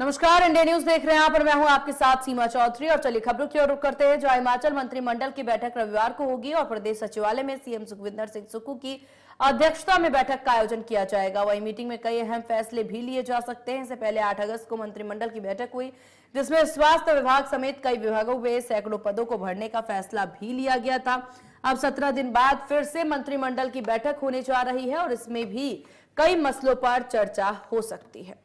नमस्कार, India news देख रहे हैं आप और मैं हूं आपके साथ सीमा चौधरी। और चलिए खबरों की ओर रुख करते हैं। जो हिमाचल मंत्रिमंडल की बैठक रविवार को होगी और प्रदेश सचिवालय में सीएम सुखविंदर सिंह सुक्खू की अध्यक्षता में बैठक का आयोजन किया जाएगा। वहीं मीटिंग में कई अहम फैसले भी लिए जा सकते हैं। इससे पहले 8 अगस्त को मंत्रिमंडल की बैठक हुई, जिसमें स्वास्थ्य विभाग समेत कई विभागों में सैकड़ों पदों को भरने का फैसला भी लिया गया था। अब 17 दिन बाद फिर से मंत्रिमंडल की बैठक होने जा रही है और इसमें भी कई मसलों पर चर्चा हो सकती है।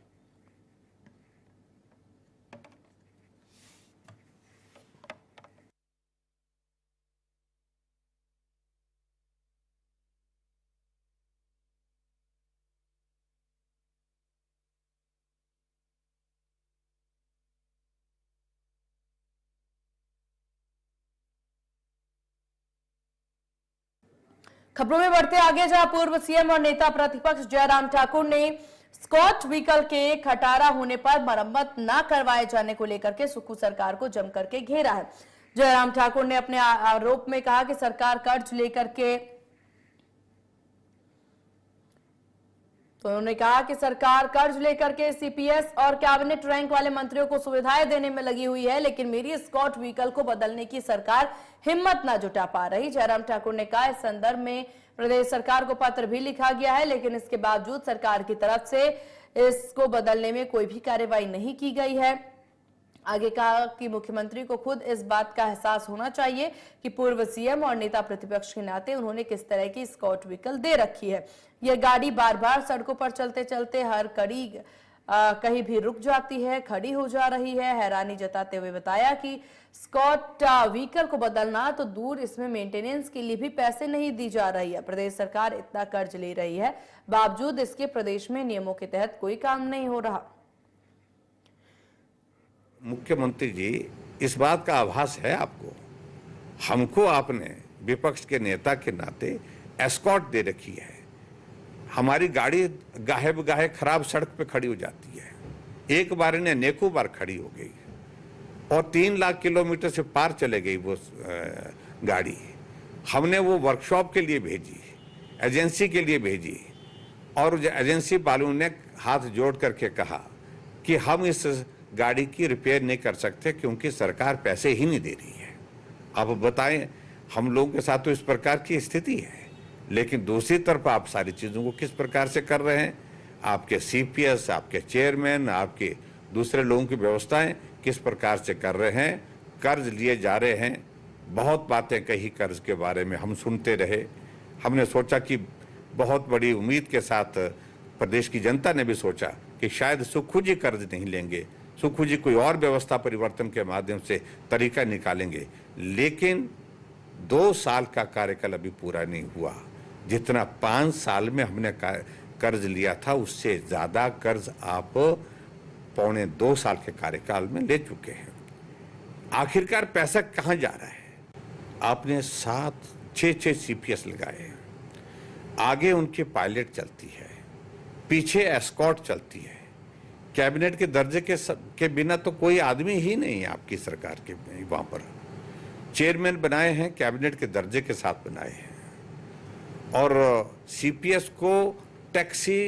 खबरों में बढ़ते आगे, जहां पूर्व सीएम और नेता प्रतिपक्ष जयराम ठाकुर ने स्कॉट व्हीकल के खटारा होने पर मरम्मत न करवाए जाने को लेकर के सुक्खू सरकार को जमकर के घेरा है। जयराम ठाकुर ने अपने आरोप में कहा कि सरकार कर्ज लेकर के उन्होंने कहा कि सरकार कर्ज लेकर के सीपीएस और कैबिनेट रैंक वाले मंत्रियों को सुविधाएं देने में लगी हुई है, लेकिन मेरी स्कॉट व्हीकल को बदलने की सरकार हिम्मत न जुटा पा रही। जयराम ठाकुर ने कहा इस संदर्भ में प्रदेश सरकार को पत्र भी लिखा गया है, लेकिन इसके बावजूद सरकार की तरफ से इसको बदलने में कोई भी कार्रवाई नहीं की गई है। आगे कहा कि मुख्यमंत्री को खुद इस बात का एहसास होना चाहिए कि पूर्व सीएम और नेता प्रतिपक्ष के नाते उन्होंने किस तरह की स्कॉट व्हीकल दे रखी है। यह गाड़ी बार बार सड़कों पर चलते चलते हर कड़ी कहीं भी रुक जाती है, खड़ी हो जा रही है। हैरानी जताते हुए बताया कि स्कॉट व्हीकल को बदलना तो दूर, इसमें मेंटेनेंस के लिए भी पैसे नहीं दी जा रही है। प्रदेश सरकार इतना कर्ज ले रही है, बावजूद इसके प्रदेश में नियमों के तहत कोई काम नहीं हो रहा। मुख्यमंत्री जी, इस बात का आभास है आपको, हमको आपने विपक्ष के नेता के नाते एस्कॉर्ट दे रखी है। हमारी गाड़ी गाहे बगाहे खराब सड़क पे खड़ी हो जाती है, एक बार इन्हें अनेकों बार खड़ी हो गई और 3 लाख किलोमीटर से पार चले गई वो गाड़ी। हमने वो वर्कशॉप के लिए भेजी, एजेंसी के लिए भेजी और एजेंसी वालों ने हाथ जोड़ करके कहा कि हम इस गाड़ी की रिपेयर नहीं कर सकते क्योंकि सरकार पैसे ही नहीं दे रही है। अब बताएं, हम लोगों के साथ तो इस प्रकार की स्थिति है, लेकिन दूसरी तरफ आप सारी चीज़ों को किस प्रकार से कर रहे हैं। आपके सीपीएस, आपके चेयरमैन, आपके दूसरे लोगों की व्यवस्थाएं किस प्रकार से कर रहे हैं। कर्ज लिए जा रहे हैं, बहुत बातें कही कर्ज के बारे में, हम सुनते रहे। हमने सोचा कि बहुत बड़ी उम्मीद के साथ प्रदेश की जनता ने भी सोचा कि शायद सुक्खू जी कर्ज नहीं लेंगे, सुक्खू जी कोई और व्यवस्था परिवर्तन के माध्यम से तरीका निकालेंगे। लेकिन 2 साल का कार्यकाल अभी पूरा नहीं हुआ। जितना 5 साल में हमने कर्ज लिया था, उससे ज्यादा कर्ज आप 1.25 साल के कार्यकाल में ले चुके हैं। आखिरकार पैसा कहां जा रहा है। आपने 7-6 सीपीएस लगाए हैं, आगे उनकी पायलट चलती है, पीछे एस्कॉर्ट चलती है। कैबिनेट के दर्जे के बिना तो कोई आदमी ही नहीं है आपकी सरकार के वहां पर। चेयरमैन बनाए हैं, कैबिनेट के दर्जे के साथ बनाए हैं और सीपीएस को टैक्सी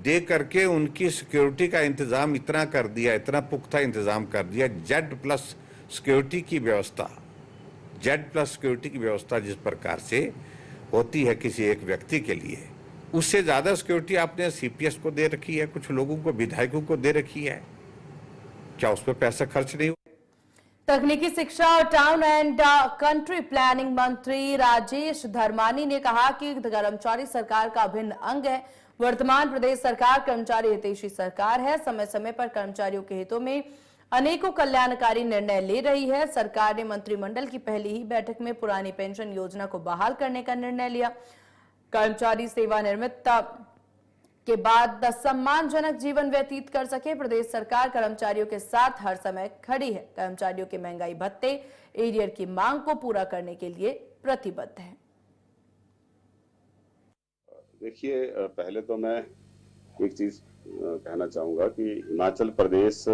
दे करके उनकी सिक्योरिटी का इंतजाम इतना कर दिया, इतना पुख्ता इंतजाम कर दिया। Z+ सिक्योरिटी की व्यवस्था, Z+ सिक्योरिटी की व्यवस्था जिस प्रकार से होती है किसी एक व्यक्ति के लिए, उससे ज्यादा सिक्योरिटी आपने सीपीएस को दे रखी है, कुछ लोगों को, विधायकों को दे रखी है। क्या उस पर पैसा खर्च नहीं हुआ? तकनीकी शिक्षा और टाउन एंड कंट्री प्लानिंग मंत्री राजेश धर्मानी ने कहा कि कर्मचारी सरकार का अभिन्न अंग है। वर्तमान प्रदेश सरकार कर्मचारी हितैषी सरकार है। समय समय पर कर्मचारियों के हितों में अनेकों कल्याणकारी निर्णय ले रही है। सरकार ने मंत्रिमंडल की पहली ही बैठक में पुरानी पेंशन योजना को बहाल करने का निर्णय लिया। कर्मचारी सेवानिवृत्त के बाद सम्मानजनक जीवन व्यतीत कर सके। प्रदेश सरकार कर्मचारियों के साथ हर समय खड़ी है। कर्मचारियों के महंगाई भत्ते, एरियर की मांग को पूरा करने के लिए प्रतिबद्ध है। देखिए, पहले तो मैं एक चीज कहना चाहूंगा कि हिमाचल प्रदेश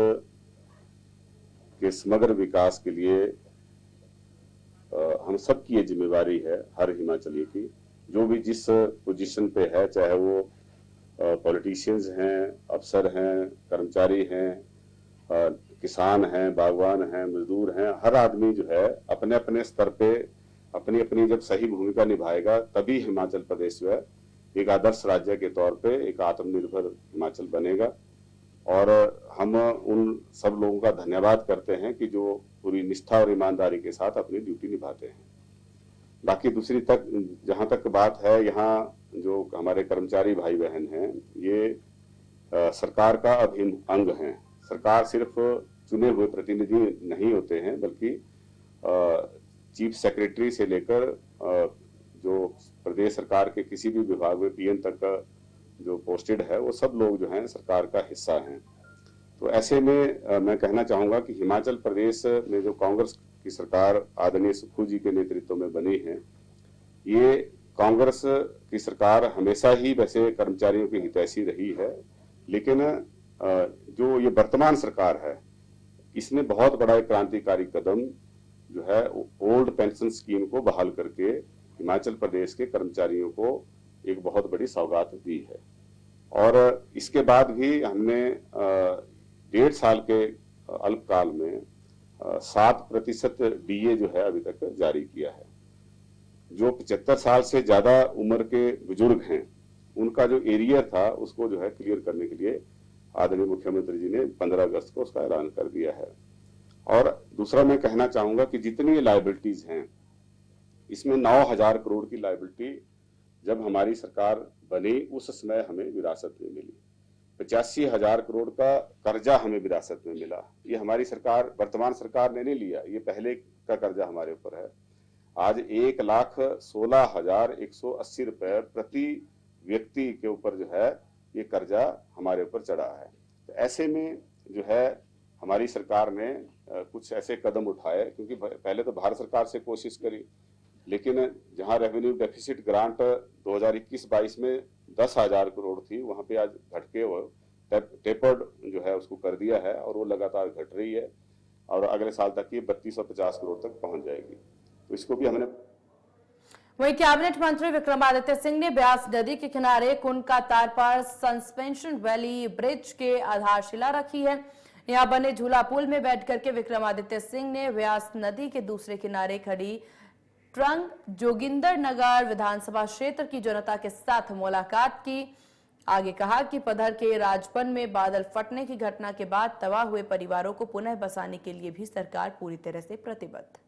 के समग्र विकास के लिए हम सबकी ये जिम्मेवारी है, हर हिमाचली की। जो भी जिस पोजीशन पे है, चाहे वो पॉलिटिशियंस हैं, अफसर हैं, कर्मचारी हैं, किसान हैं, बागवान हैं, मजदूर हैं, हर आदमी जो है अपने अपने स्तर पे अपनी अपनी जब सही भूमिका निभाएगा तभी हिमाचल प्रदेश जो है एक आदर्श राज्य के तौर पे एक आत्मनिर्भर हिमाचल बनेगा। और हम उन सब लोगों का धन्यवाद करते हैं कि जो पूरी निष्ठा और ईमानदारी के साथ अपनी ड्यूटी निभाते हैं। बाकी दूसरी तक जहां तक बात है, यहाँ जो हमारे कर्मचारी भाई बहन हैं ये सरकार का अभिन्न अंग हैं। सरकार सिर्फ चुने हुए प्रतिनिधि नहीं होते हैं, बल्कि चीफ सेक्रेटरी से लेकर जो प्रदेश सरकार के किसी भी विभाग में पीएम तक का जो पोस्टेड है वो सब लोग जो हैं सरकार का हिस्सा हैं। तो ऐसे में मैं कहना चाहूंगा कि हिमाचल प्रदेश में जो कांग्रेस की सरकार आदरणीय सुक्खू जी के नेतृत्व में बनी है, ये कांग्रेस की सरकार हमेशा ही वैसे कर्मचारियों की हितैषी रही है, लेकिन जो ये वर्तमान सरकार है इसने बहुत बड़ा एक क्रांतिकारी कदम जो है ओल्ड पेंशन स्कीम को बहाल करके हिमाचल प्रदेश के कर्मचारियों को एक बहुत बड़ी सौगात दी है। और इसके बाद भी हमने 1.5 साल के अल्पकाल में 7% डीए जो है अभी तक जारी किया है। जो 75 साल से ज्यादा उम्र के बुजुर्ग हैं उनका जो एरियर था उसको जो है क्लियर करने के लिए आदरणीय मुख्यमंत्री जी ने 15 अगस्त को उसका ऐलान कर दिया है। और दूसरा मैं कहना चाहूंगा कि जितनी लायबिलिटीज हैं इसमें 9,000 करोड़ की लायबिलिटी जब हमारी सरकार बनी उस समय हमें विरासत में मिली। 85,000 करोड़ का कर्जा हमें विरासत में मिला। ये हमारी सरकार, वर्तमान सरकार ने नहीं लिया, ये पहले का कर्जा हमारे ऊपर है। आज 1,16,180 रुपए प्रति व्यक्ति के ऊपर जो है ये कर्जा हमारे ऊपर चढ़ा है। तो ऐसे में जो है हमारी सरकार ने कुछ ऐसे कदम उठाए, क्योंकि पहले तो भारत सरकार से कोशिश करी, लेकिन जहां रेवेन्यू डेफिसिट ग्रांट 2021-22 में 10,000 करोड़ थी, वहां पे आज घट के वो टेपर्ड जो है उसको कर दिया है और वो लगातार घट रही है और अगले साल तक ये 3250 करोड़ तक पहुंच जाएगी। तो इसको भी हमने। वहीं कैबिनेट मंत्री विक्रमादित्य सिंह ने ब्यास नदी के किनारे कुनका तार पर सस्पेंशन वैली ब्रिज के आधारशिला रखी है। यहां बने झूला पुल में बैठ करके विक्रमादित्य सिंह ने ब्यास नदी के दूसरे किनारे खड़ी ट्रंग जोगिंदर नगर विधानसभा क्षेत्र की जनता के साथ मुलाकात की। आगे कहा कि पधर के राजपन में बादल फटने की घटना के बाद तबाह हुए परिवारों को पुनः बसाने के लिए भी सरकार पूरी तरह से प्रतिबद्ध।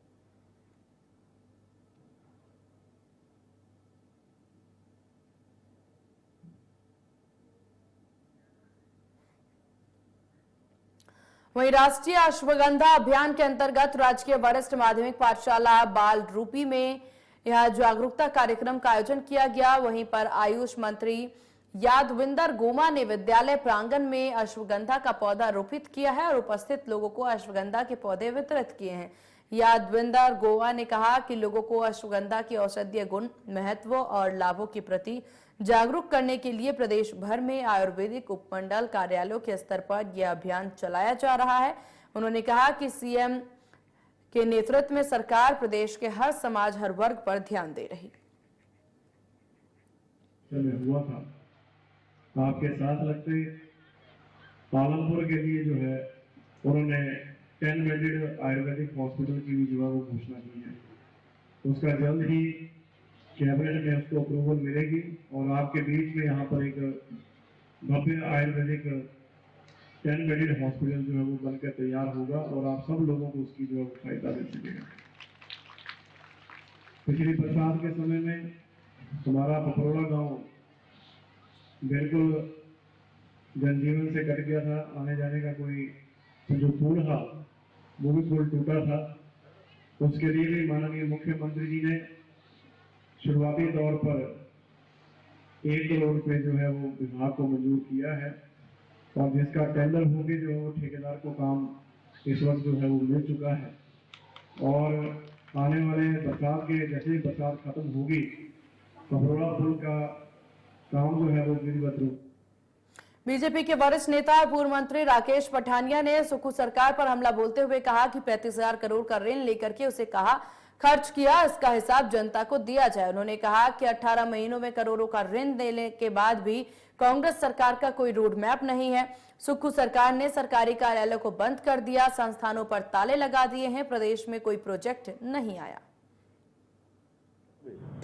वहीं राष्ट्रीय अश्वगंधा अभियान के अंतर्गत राजकीय वरिष्ठ माध्यमिक पाठशाला बाल रूपी में यह जागरूकता कार्यक्रम का आयोजन किया गया। वहीं पर आयुष मंत्री यादविंदर गोमा ने विद्यालय प्रांगण में अश्वगंधा का पौधा रोपित किया है और उपस्थित लोगों को अश्वगंधा के पौधे वितरित किए हैं। यादविंदर गोमा ने कहा कि लोगों को अश्वगंधा की औषधीय गुण, महत्व और लाभों के प्रति जागरूक करने के लिए प्रदेश भर में आयुर्वेदिक उपमंडल कार्यालयों के स्तर पर यह अभियान चलाया जा रहा है। उन्होंने कहा कि सीएम के नेतृत्व में सरकार प्रदेश के हर समाज, हर वर्ग पर ध्यान दे रही। हुआ था आपके साथ लगते पालमपुर के लिए जो है उन्होंने 10 बेडेड आयुर्वेदिक हॉस्पिटल की भी जो है वो घोषणा की है। उसका जल्द ही कैबिनेट में उसको अप्रूवल मिलेगी और आपके बीच में यहाँ पर एक भव्य आयुर्वेदिक 10 बेडेड हॉस्पिटल जो है वो बनकर तैयार होगा और आप सब लोगों को उसकी जो है फायदा मिल सकेगा। पिछली बरसात के समय में हमारा पपरोड़ा गांव बिल्कुल जनजीवन से कट गया था। आने जाने का कोई जो पुल था वो भी पुल टूटा था। उसके लिए भी माननीय मुख्यमंत्री जी ने शुरुआती तौर पर 1 करोड़ रुपए जो है वो विभाग को मंजूर किया है और जिसका टेंडर होके जो है वो ठेकेदार को काम इस वक्त जो है वो मिल चुका है। और आने वाले बरसात के जैसे ही बरसात खत्म होगी पपरोड़ा पुल का काम जो है वो विधिवत रूप। बीजेपी के वरिष्ठ नेता पूर्व मंत्री राकेश पठानिया ने सुक्खू सरकार पर हमला बोलते हुए कहा कि 35,000 करोड़ का ऋण लेकर के उसे कहा खर्च किया, इसका हिसाब जनता को दिया जाए। उन्होंने कहा कि 18 महीनों में करोड़ों का ऋण देने के बाद भी कांग्रेस सरकार का कोई रोड मैप नहीं है। सुक्खू सरकार ने सरकारी कार्यालयों को बंद कर दिया, संस्थानों पर ताले लगा दिए हैं, प्रदेश में कोई प्रोजेक्ट नहीं आया।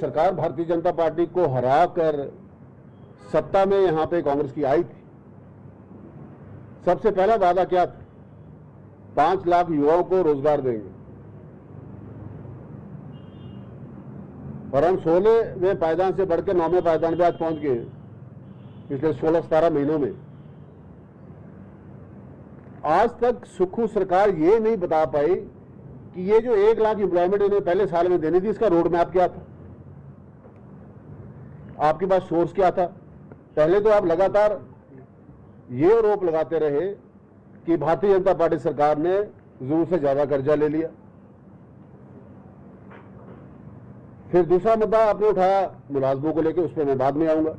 सरकार भारतीय जनता पार्टी को हरा कर सत्ता में यहां पे कांग्रेस की आई थी। सबसे पहला वादा क्या था? 5 लाख युवाओं को रोजगार देंगे और हम 16वें पायदान से बढ़कर 9वें पायदान पे आज पहुंच गए पिछले 16-17 महीनों में। आज तक सुक्खू सरकार ये नहीं बता पाई कि ये जो 1 लाख एम्प्लॉयमेंट इन्हें पहले साल में देनी थी, इसका रोड मैप क्या था, आपके पास सोर्स क्या था। पहले तो आप लगातार ये आरोप लगाते रहे कि भारतीय जनता पार्टी सरकार ने जरूरत से ज्यादा कर्जा ले लिया। फिर दूसरा मुद्दा आपने उठाया मुलाजमों को लेकर, उस पर मैं बाद में आऊंगा।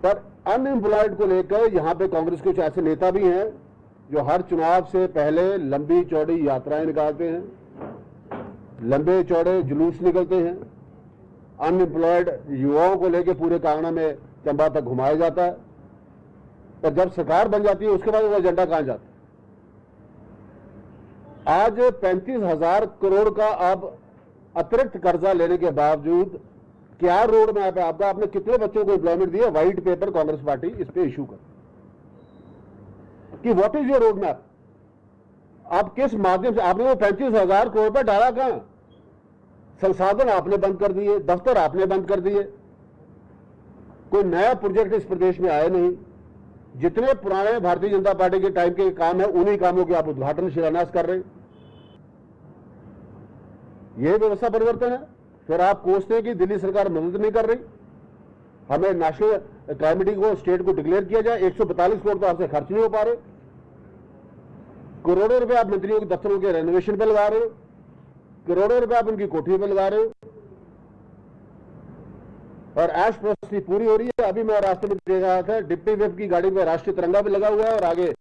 पर अनएम्प्लॉयड को लेकर यहां पे कांग्रेस के कुछ ऐसे नेता भी हैं जो हर चुनाव से पहले लंबी चौड़ी यात्राएं निकालते हैं, लंबे चौड़े जुलूस निकलते हैं। अनएम्प्लॉयड युवाओं को लेकर पूरे कांगड़ा में चंबा तक घुमाया जाता है, पर जब सरकार बन जाती है उसके बाद वो एजेंडा कहां जाता है। आज 35,000 करोड़ का अब अतिरिक्त कर्जा लेने के बावजूद क्या रोड मैप है आपका? आपने कितने बच्चों को एम्प्लॉयमेंट दिया? व्हाइट पेपर कांग्रेस पार्टी इस पे इशू कर कि what is your road map. आप किस माध्यम से आपने वो 35,000 करोड़ पर डाला? कहां? संसाधन आपने बंद कर दिए, दफ्तर आपने बंद कर दिए, कोई नया प्रोजेक्ट इस प्रदेश में आया नहीं। जितने पुराने भारतीय जनता पार्टी के टाइम के काम है उन्हीं कामों के आप उद्घाटन शिलान्यास कर रहे हैं। यह व्यवस्था परिवर्तन है। फिर आप कोसते हैं कि दिल्ली सरकार मदद नहीं कर रही। हमें नेशनल कैलेमिटी को, स्टेट को डिक्लेयर किया जाए। 142 करोड़ तो आपसे खर्च नहीं हो पा रहे। करोड़ों रुपए आप मंत्रियों के दफ्तरों के रेनोवेशन पे लगा रहे हो, करोड़ों रुपए आप उनकी कोठियों पे लगा रहे हो और ऐश प्रस्ती पूरी हो रही है। अभी मैं रास्ते में देख रहा था, डिप्टी व्हिप की गाड़ी में राष्ट्रीय तिरंगा भी लगा हुआ है और आगे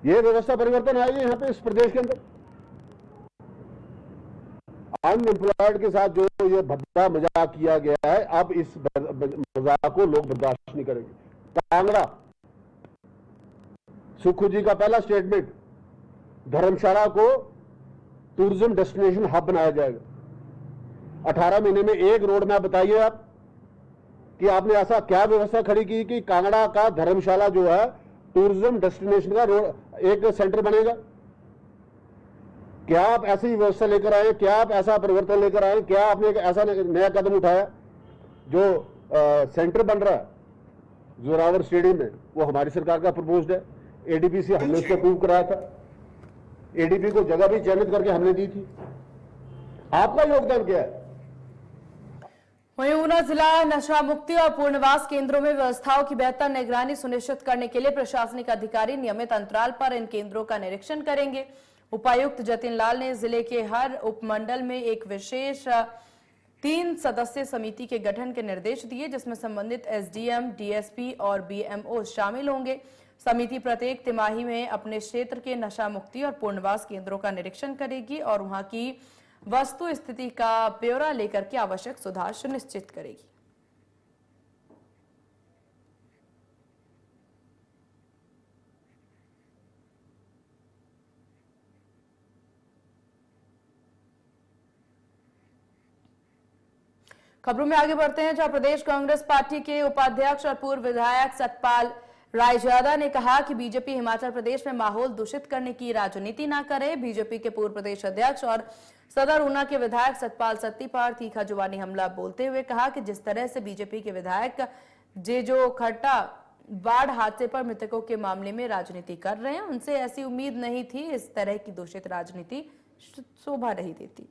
ये व्यवस्था परिवर्तन आई है यहाँ पे इस प्रदेश के अंदर। अनएम्प्लॉयड के साथ जो ये भद्दा मजाक किया गया है, अब इस मजाक को लोग बर्दाश्त नहीं करेंगे। कांगड़ा, सुक्खू जी का पहला स्टेटमेंट, धर्मशाला को टूरिज्म डेस्टिनेशन हब बनाया जाएगा। 18 महीने में एक रोड मैप बताइए आप कि आपने ऐसा क्या व्यवस्था खड़ी की कि कांगड़ा का धर्मशाला जो है टूरिज्म डेस्टिनेशन का रोड एक सेंटर बनेगा। क्या आप ऐसी व्यवस्था लेकर आए? क्या आप ऐसा परिवर्तन लेकर आए? क्या आपने एक ऐसा नया कदम उठाया? जो सेंटर बन रहा है जोरावर स्टेडियम में, वो हमारी सरकार का प्रपोज्ड है। एडीपी से हमने उसको अप्रूव कराया था, एडीपी को जगह भी चयनित करके हमने दी थी। आपका योगदान क्या है? वहीं ऊना जिला नशा मुक्ति और पुनर्वास केंद्रों में व्यवस्थाओं की बेहतर निगरानी सुनिश्चित करने के लिए प्रशासनिक अधिकारी नियमित अंतराल पर इन केंद्रों का निरीक्षण करेंगे। उपायुक्त जतिन लाल ने जिले के हर उपमंडल में एक विशेष 3 सदस्यीय समिति के गठन के निर्देश दिए, जिसमें संबंधित एसडीएम, डीएसपी और बीएमओ शामिल होंगे। समिति प्रत्येक तिमाही में अपने क्षेत्र के नशा मुक्ति और पुनर्वास केंद्रों का निरीक्षण करेगी और वहां की वस्तु स्थिति का ब्यौरा लेकर के आवश्यक सुधार सुनिश्चित करेगी। खबरों में आगे बढ़ते हैं, जहां प्रदेश कांग्रेस पार्टी के उपाध्यक्ष और पूर्व विधायक सतपाल रायजादा ने कहा कि बीजेपी हिमाचल प्रदेश में माहौल दूषित करने की राजनीति ना करे। बीजेपी के पूर्व प्रदेश अध्यक्ष और सदर ऊना के विधायक सतपाल सत्ती पर तीखा जुबानी हमला बोलते हुए कहा कि जिस तरह से बीजेपी के विधायक जेजो खट्टा बाढ़ हादसे पर मृतकों के मामले में राजनीति कर रहे हैं, उनसे ऐसी उम्मीद नहीं थी। इस तरह की दूषित राजनीति शोभा नहीं देती।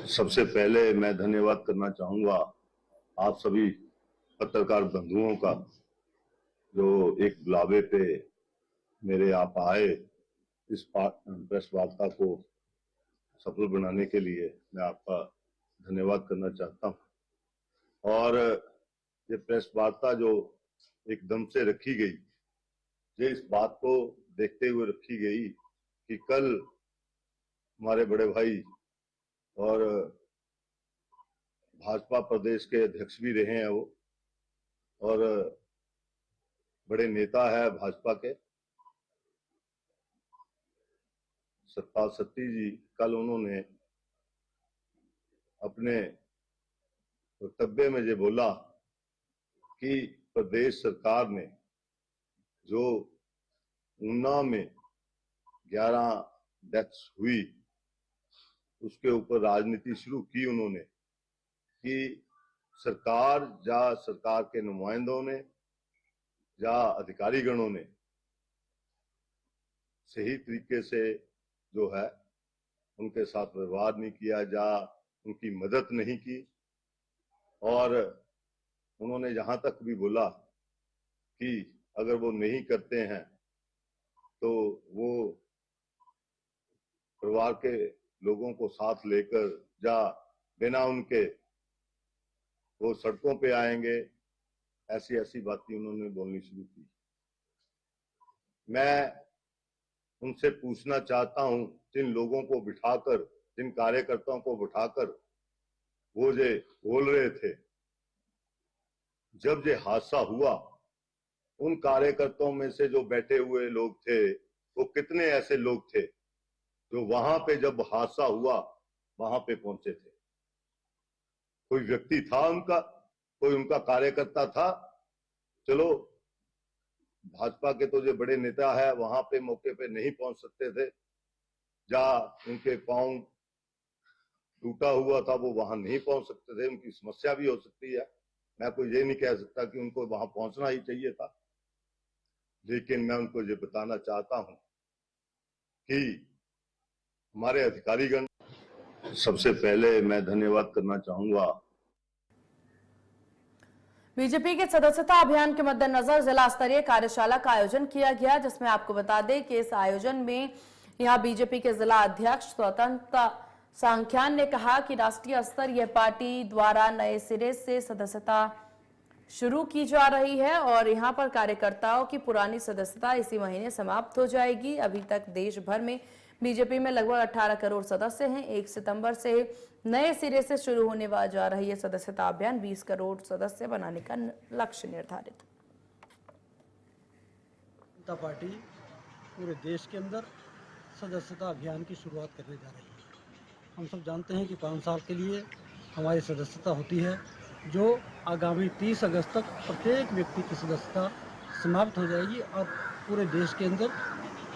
सबसे पहले मैं धन्यवाद करना चाहूंगा आप सभी पत्रकार बंधुओं का, जो एक बुलावे पे मेरे आप आए इस प्रेस वार्ता को सफल बनाने के लिए। मैं आपका धन्यवाद करना चाहता हूं। और ये प्रेस वार्ता जो एकदम से रखी गई, ये इस बात को देखते हुए रखी गई कि कल हमारे बड़े भाई और भाजपा प्रदेश के अध्यक्ष भी रहे हैं वो, और बड़े नेता है भाजपा के। सतपाल सत्ती जी कल उन्होंने अपने वक्तव्य में ये बोला कि प्रदेश सरकार ने जो ऊना में 11 डेथ्स हुई उसके ऊपर राजनीति शुरू की उन्होंने, कि सरकार या सरकार के नुमाइंदों ने या अधिकारीगणों ने सही तरीके से जो है उनके साथ व्यवहार नहीं किया या उनकी मदद नहीं की। और उन्होंने यहाँ तक भी बोला कि अगर वो नहीं करते हैं तो वो परिवार के लोगों को साथ लेकर या बिना उनके वो सड़कों पे आएंगे। ऐसी ऐसी बातें उन्होंने बोलनी शुरू की। मैं उनसे पूछना चाहता हूं, जिन लोगों को बिठाकर, जिन कार्यकर्ताओं को बिठाकर वो जे बोल रहे थे, जब ये हादसा हुआ उन कार्यकर्ताओं में से जो बैठे हुए लोग थे वो कितने ऐसे लोग थे जो वहां पे जब हादसा हुआ वहां पे पहुंचे थे? कोई व्यक्ति था उनका, कोई उनका कार्यकर्ता था? चलो भाजपा के तो जो बड़े नेता है वहां पे मौके पे नहीं पहुंच सकते थे, या उनके पांव टूटा हुआ था वो वहां नहीं पहुंच सकते थे, उनकी समस्या भी हो सकती है। मैं कोई ये नहीं कह सकता कि उनको वहां पहुंचना ही चाहिए था, लेकिन मैं उनको ये बताना चाहता हूं कि हमारे अधिकारीगण, सबसे पहले मैं धन्यवाद करना चाहूंगा। बीजेपी के सदस्यता अभियान के मद्देनजर जिला स्तरीय कार्यशाला का आयोजन किया गया, जिसमें आपको बता दें कि इस आयोजन में यहां बीजेपी के जिला अध्यक्ष स्वतंत्र सांख्यान ने कहा कि राष्ट्रीय स्तर यह पार्टी द्वारा नए सिरे से सदस्यता शुरू की जा रही है और यहां पर कार्यकर्ताओं की पुरानी सदस्यता इसी महीने समाप्त हो जाएगी। अभी तक देश भर में बीजेपी में लगभग 18 करोड़ सदस्य हैं। 1 सितंबर से नए सिरे से शुरू होने जा रही है सदस्यता अभियान 20 करोड़ सदस्य बनाने का लक्ष्य निर्धारित। जनता पार्टी पूरे देश के अंदर सदस्यता अभियान की शुरुआत करने जा रही है। हम सब जानते हैं कि 5 साल के लिए हमारी सदस्यता होती है, जो आगामी 30 अगस्त तक प्रत्येक व्यक्ति की सदस्यता समाप्त हो जाएगी और पूरे देश के अंदर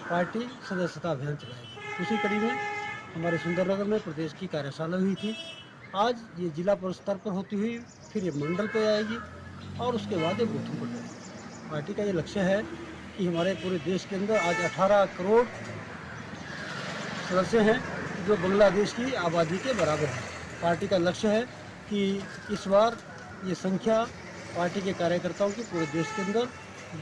पार्टी सदस्यता अभियान चलाएगी। उसी कड़ी में हमारे सुंदरनगर में प्रदेश की कार्यशाला हुई थी। आज ये जिला स्तर पर होती हुई फिर ये मंडल पे आएगी और उसके बाद ये बूथों पर जाएगी। पार्टी का ये लक्ष्य है कि हमारे पूरे देश के अंदर आज 18 करोड़ सदस्य हैं, जो बांग्लादेश की आबादी के बराबर है। पार्टी का लक्ष्य है कि इस बार ये संख्या पार्टी के कार्यकर्ताओं की पूरे देश के अंदर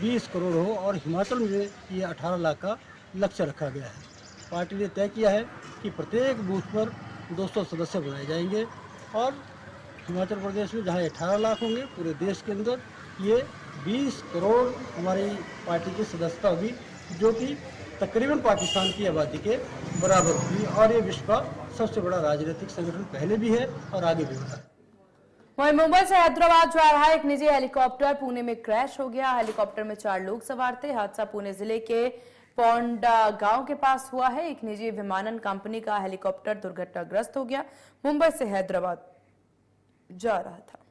20 करोड़ हो और हिमाचल में ये 18 लाख का लक्ष्य रखा गया है। पार्टी ने तय किया है कि प्रत्येक बूथ पर 200 सदस्य बनाए जाएंगे और हिमाचल प्रदेश में जहाँ 18 लाख होंगे, पूरे देश के अंदर ये 20 करोड़ हमारी पार्टी की सदस्यता होगी, जो कि तकरीबन पाकिस्तान की आबादी के बराबर होगी और ये विश्व का सबसे बड़ा राजनीतिक संगठन पहले भी है और आगे भी होगा। वहीं मुंबई से हैदराबाद जा रहा एक निजी हेलीकॉप्टर पुणे में क्रैश हो गया। हेलीकॉप्टर में 4 लोग सवार थे। हादसा पुणे जिले के पोंडा गांव के पास हुआ है। एक निजी विमानन कंपनी का हेलीकॉप्टर दुर्घटनाग्रस्त हो गया। मुंबई से हैदराबाद जा रहा था।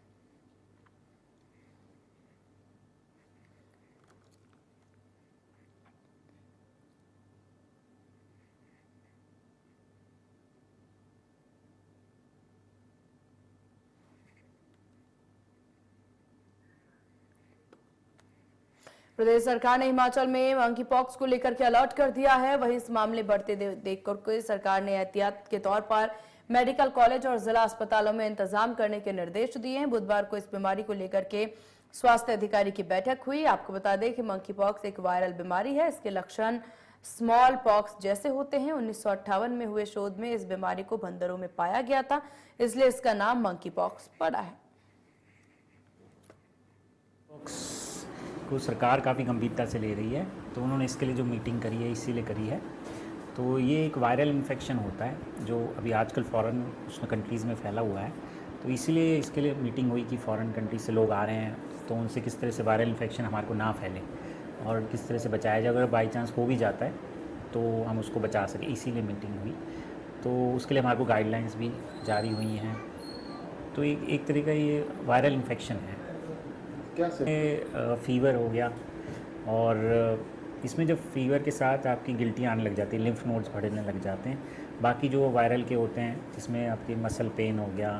प्रदेश सरकार ने हिमाचल में मंकी पॉक्स को लेकर के अलर्ट कर दिया है। वहीं इस मामले बढ़ते देखकर सरकार ने एहतियात के तौर पर मेडिकल कॉलेज और जिला अस्पतालों में इंतजाम करने के निर्देश दिए हैं। बुधवार को इस बीमारी को लेकर के स्वास्थ्य अधिकारी की बैठक हुई। आपको बता दें कि मंकी पॉक्स एक वायरल बीमारी है। इसके लक्षण स्मॉल पॉक्स जैसे होते हैं। 1958 में हुए शोध में इस बीमारी को बंदरों में पाया गया था, इसलिए इसका नाम मंकी पॉक्स पड़ा है। को सरकार काफ़ी गंभीरता से ले रही है, तो उन्होंने इसके लिए जो मीटिंग करी है इसीलिए करी है। तो ये एक वायरल इन्फेक्शन होता है जो अभी आजकल फॉरेन उसमें कंट्रीज़ में फैला हुआ है। तो इसीलिए इसके लिए मीटिंग हुई कि फॉरेन कंट्री से लोग आ रहे हैं तो उनसे किस तरह से वायरल इन्फेक्शन हमारे को ना फैले और किस तरह से बचाया जाए, अगर बाई चांस हो भी जाता है तो हम उसको बचा सकें, इसीलिए मीटिंग हुई। तो उसके लिए हमारे को गाइडलाइंस भी जारी हुई हैं। तो एक तरह का ये वायरल इन्फेक्शन है। क्या फीवर हो गया और इसमें जब फीवर के साथ आपकी गिल्टी आने लग जाती है, लिम्फ नोड्स बढ़ने लग जाते हैं। बाकी जो वायरल के होते हैं जिसमें आपकी मसल पेन हो गया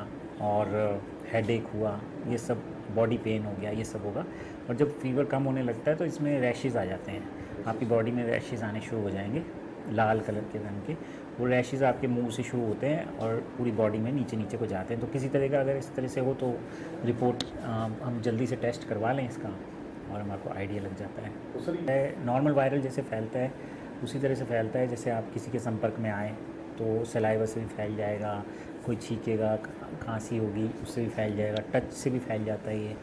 और हेडेक हुआ, ये सब बॉडी पेन हो गया, ये सब होगा। और जब फीवर कम होने लगता है तो इसमें रैशेज़ आ जाते हैं, आपकी बॉडी में रैशेज़ आने शुरू हो जाएंगे लाल कलर के रंग के। वो रैशेज़ आपके मुंह से शुरू होते हैं और पूरी बॉडी में नीचे नीचे को जाते हैं। तो किसी तरह का अगर इस तरह से हो तो रिपोर्ट हम जल्दी से टेस्ट करवा लें इसका और हमारे को आइडिया लग जाता है। तो सर नॉर्मल वायरल जैसे फैलता है उसी तरह से फैलता है, जैसे आप किसी के संपर्क में आए तो सलाइवा से भी फैल जाएगा, कोई छींकेगा, खांसी होगी उससे भी फैल जाएगा, टच से भी फैल जाता है, ये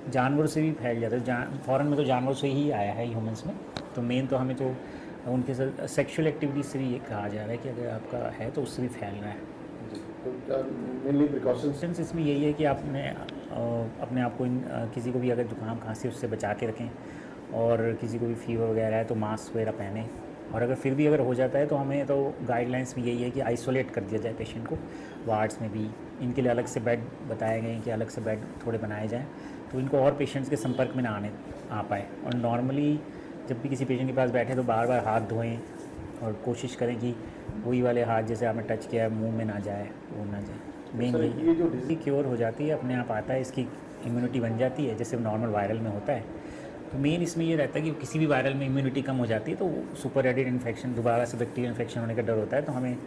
जानवर से भी फैल जाता है। फॉरेन में तो जानवर से ही आया है ह्यूमंस में, तो मेन तो हमें तो उनके साथ सेक्सुअल एक्टिविटी से भी ये कहा जा रहा है कि अगर आपका है तो उससे भी फैल रहा है। तो मेनली प्रिकॉशंस इसमें यही है कि आपने अपने आप को किसी को भी अगर जुकाम खांसी उससे बचा के रखें और किसी को भी फीवर वगैरह है तो मास्क वगैरह पहने। और अगर फिर भी अगर हो जाता है तो हमें तो गाइडलाइंस में यही है कि आइसोलेट कर दिया जाए पेशेंट को। वार्ड्स में भी इनके लिए अलग से बेड बताए गए हैं कि अलग से बेड थोड़े बनाए जाएँ तो इनको और पेशेंट्स के संपर्क में ना आ पाए। और नॉर्मली जब भी किसी पेशेंट के पास बैठे तो बार बार हाथ धोएं और कोशिश करें कि वही वाले हाथ जैसे आपने टच किया है मुंह में ना जाए, वो ना जाए। मेन ये जो यही क्योर हो जाती है, अपने आप आता है, इसकी इम्यूनिटी बन जाती है जैसे नॉर्मल वायरल में होता है। तो मेन इसमें ये रहता है कि किसी भी वायरल में इम्यूनिटी कम हो जाती है तो सुपर एडिड इन्फेक्शन दोबारा से बैक्टीरियल इन्फेक्शन होने का डर होता है। तो हमें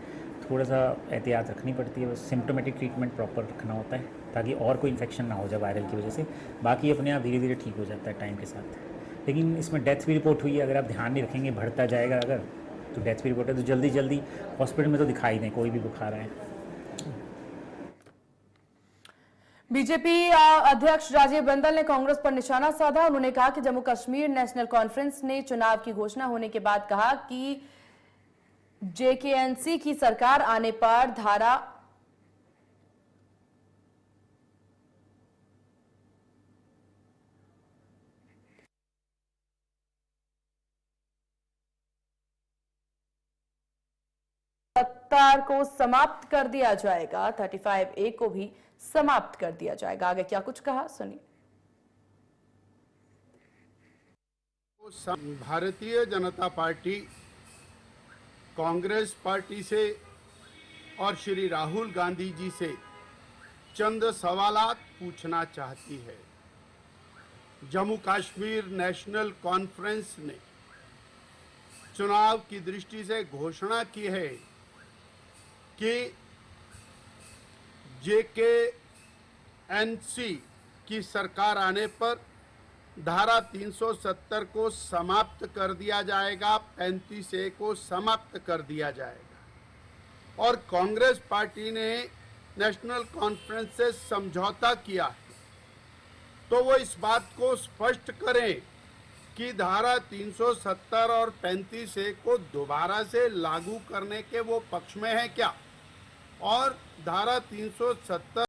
थोड़ा सा एहतियात रखनी पड़ती है, सिम्टोमेटिक ट्रीटमेंट प्रॉपर रखना होता है ताकि और कोई इन्फेक्शन ना हो जाए वायरल की वजह से। बाकी अपने आप धीरे धीरे ठीक हो जाता है टाइम के साथ। लेकिन इसमें डेथ भी रिपोर्ट हुई है, अगर आप ध्यान नहीं रखेंगे बढ़ता जाएगा अगर तो डेथ भी रिपोर्ट है, तो जल्दी जल्दी हॉस्पिटल में तो दिखाई दें कोई भी बुखार है। बीजेपी अध्यक्ष राजीव बिंदल ने कांग्रेस पर निशाना साधा। उन्होंने कहा कि जम्मू कश्मीर नेशनल कॉन्फ्रेंस ने चुनाव की घोषणा होने के बाद कहा कि जेकेएनसी की सरकार आने पर धारा सत्तर को समाप्त कर दिया जाएगा, 35A को भी समाप्त कर दिया जाएगा। आगे क्या कुछ कहा सुनिए। भारतीय जनता पार्टी कांग्रेस पार्टी से और श्री राहुल गांधी जी से चंद सवालात पूछना चाहती है। जम्मू कश्मीर नेशनल कॉन्फ्रेंस ने चुनाव की दृष्टि से घोषणा की है कि जेकेएनसी की सरकार आने पर धारा 370 को समाप्त कर दिया जाएगा, 35A को समाप्त कर दिया जाएगा। और कांग्रेस पार्टी ने नेशनल कॉन्फ्रेंस से समझौता किया है तो वो इस बात को स्पष्ट करें कि धारा 370 और 35A को दोबारा से लागू करने के वो पक्ष में है क्या, और धारा 370